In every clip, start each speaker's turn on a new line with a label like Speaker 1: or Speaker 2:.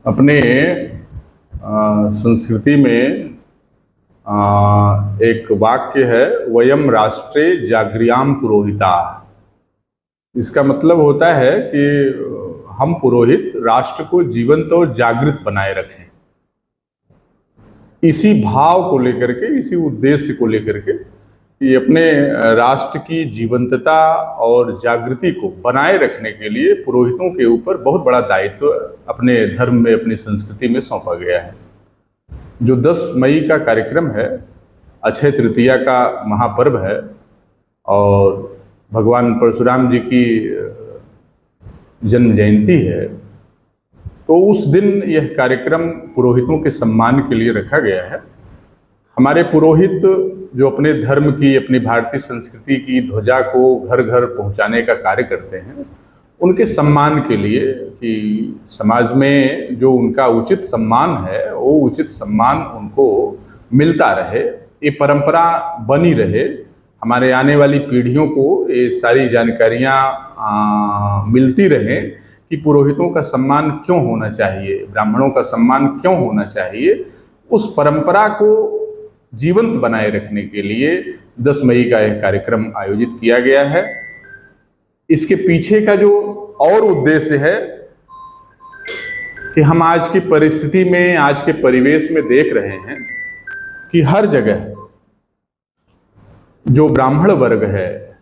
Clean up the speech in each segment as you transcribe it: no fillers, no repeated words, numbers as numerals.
Speaker 1: अपने संस्कृति में एक वाक्य है, वयम राष्ट्रे जागृयाम पुरोहिता। इसका मतलब होता है कि हम पुरोहित राष्ट्र को जीवंत और जागृत बनाए रखें। इसी भाव को लेकर के, इसी उद्देश्य को लेकर के कि अपने राष्ट्र की जीवंतता और जागृति को बनाए रखने के लिए पुरोहितों के ऊपर बहुत बड़ा दायित्व अपने धर्म में, अपनी संस्कृति में सौंपा गया है। जो 10 मई का कार्यक्रम है, अक्षय तृतीया का महापर्व है और भगवान परशुराम जी की जन्म जयंती है, तो उस दिन यह कार्यक्रम पुरोहितों के सम्मान के लिए रखा गया है। हमारे पुरोहित जो अपने धर्म की, अपनी भारतीय संस्कृति की ध्वजा को घर घर पहुंचाने का कार्य करते हैं, उनके सम्मान के लिए कि समाज में जो उनका उचित सम्मान है, वो उचित सम्मान उनको मिलता रहे, ये परंपरा बनी रहे, हमारे आने वाली पीढ़ियों को ये सारी जानकारियाँ मिलती रहें कि पुरोहितों का सम्मान क्यों होना चाहिए, ब्राह्मणों का सम्मान क्यों होना चाहिए। उस परंपरा को जीवंत बनाए रखने के लिए 10 मई का यह कार्यक्रम आयोजित किया गया है। इसके पीछे का जो और उद्देश्य है कि हम आज की परिस्थिति में, आज के परिवेश में देख रहे हैं कि हर जगह जो ब्राह्मण वर्ग है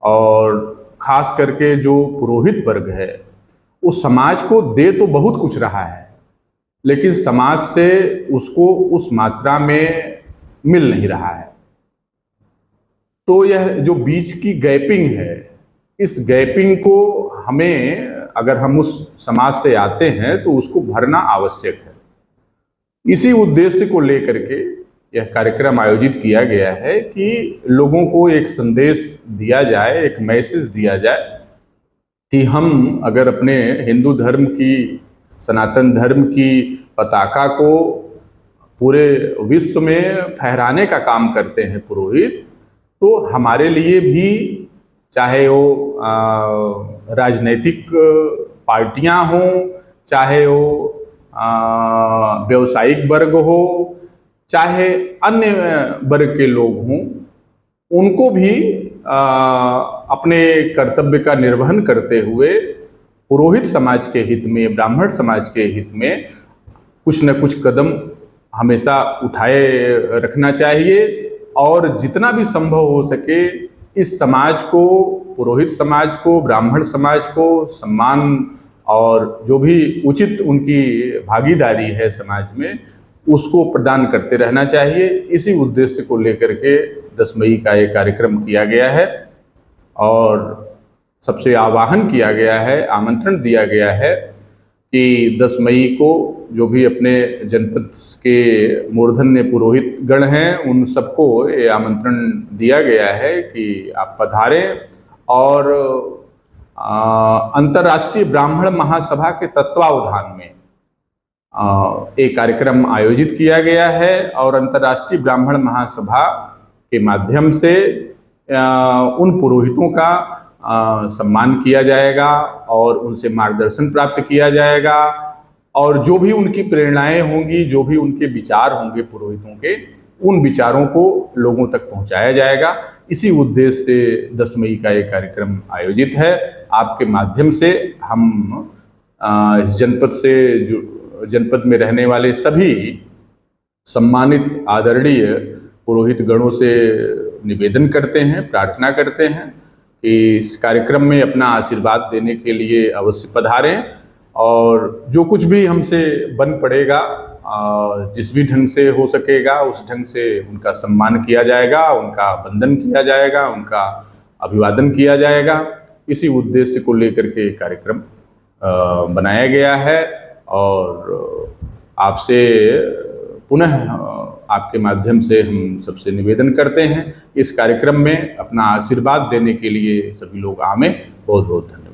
Speaker 1: और खास करके जो पुरोहित वर्ग है, वो समाज को दे तो बहुत कुछ रहा है, लेकिन समाज से उसको उस मात्रा में मिल नहीं रहा है। तो यह जो बीच की गैपिंग है, इस गैपिंग को हमें, अगर हम उस समाज से आते हैं तो उसको भरना आवश्यक है। इसी उद्देश्य को लेकर के यह कार्यक्रम आयोजित किया गया है कि लोगों को एक संदेश दिया जाए, एक मैसेज दिया जाए कि हम अगर अपने हिंदू धर्म की, सनातन धर्म की पताका को पूरे विश्व में फहराने का काम करते हैं पुरोहित, तो हमारे लिए भी, चाहे वो राजनैतिक पार्टियां हों, चाहे वो व्यावसायिक वर्ग हो, चाहे अन्य वर्ग के लोग हों, उनको भी अपने कर्तव्य का निर्वहन करते हुए पुरोहित समाज के हित में, ब्राह्मण समाज के हित में कुछ न कुछ कदम हमेशा उठाए रखना चाहिए और जितना भी संभव हो सके इस समाज को, पुरोहित समाज को, ब्राह्मण समाज को सम्मान और जो भी उचित उनकी भागीदारी है समाज में, उसको प्रदान करते रहना चाहिए। इसी उद्देश्य को लेकर के 10 मई का ये कार्यक्रम किया गया है और सबसे आह्वान किया गया है, आमंत्रण दिया गया है कि 10 मई को जो भी अपने जनपद के मूर्धन्य पुरोहित गण हैं, उन सबको ये आमंत्रण दिया गया है कि आप पधारें और अंतर्राष्ट्रीय ब्राह्मण महासभा के तत्वावधान में एक कार्यक्रम आयोजित किया गया है और अंतर्राष्ट्रीय ब्राह्मण महासभा के माध्यम से उन पुरोहितों का सम्मान किया जाएगा और उनसे मार्गदर्शन प्राप्त किया जाएगा और जो भी उनकी प्रेरणाएं होंगी, जो भी उनके विचार होंगे पुरोहितों के, उन विचारों को लोगों तक पहुंचाया जाएगा। इसी उद्देश्य से 10 मई का ये कार्यक्रम आयोजित है। आपके माध्यम से हम इस जनपद में रहने वाले सभी सम्मानित आदरणीय पुरोहित गणों से निवेदन करते हैं, प्रार्थना करते हैं कि इस कार्यक्रम में अपना आशीर्वाद देने के लिए अवश्य पधारें और जो कुछ भी हमसे बन पड़ेगा, जिस भी ढंग से हो सकेगा उस ढंग से उनका सम्मान किया जाएगा, उनका वंदन किया जाएगा, उनका अभिवादन किया जाएगा। इसी उद्देश्य को लेकर के कार्यक्रम बनाया गया है और आपसे पुनः आपके माध्यम से हम सबसे निवेदन करते हैं इस कार्यक्रम में अपना आशीर्वाद देने के लिए सभी लोग आवें। बहुत बहुत धन्यवाद।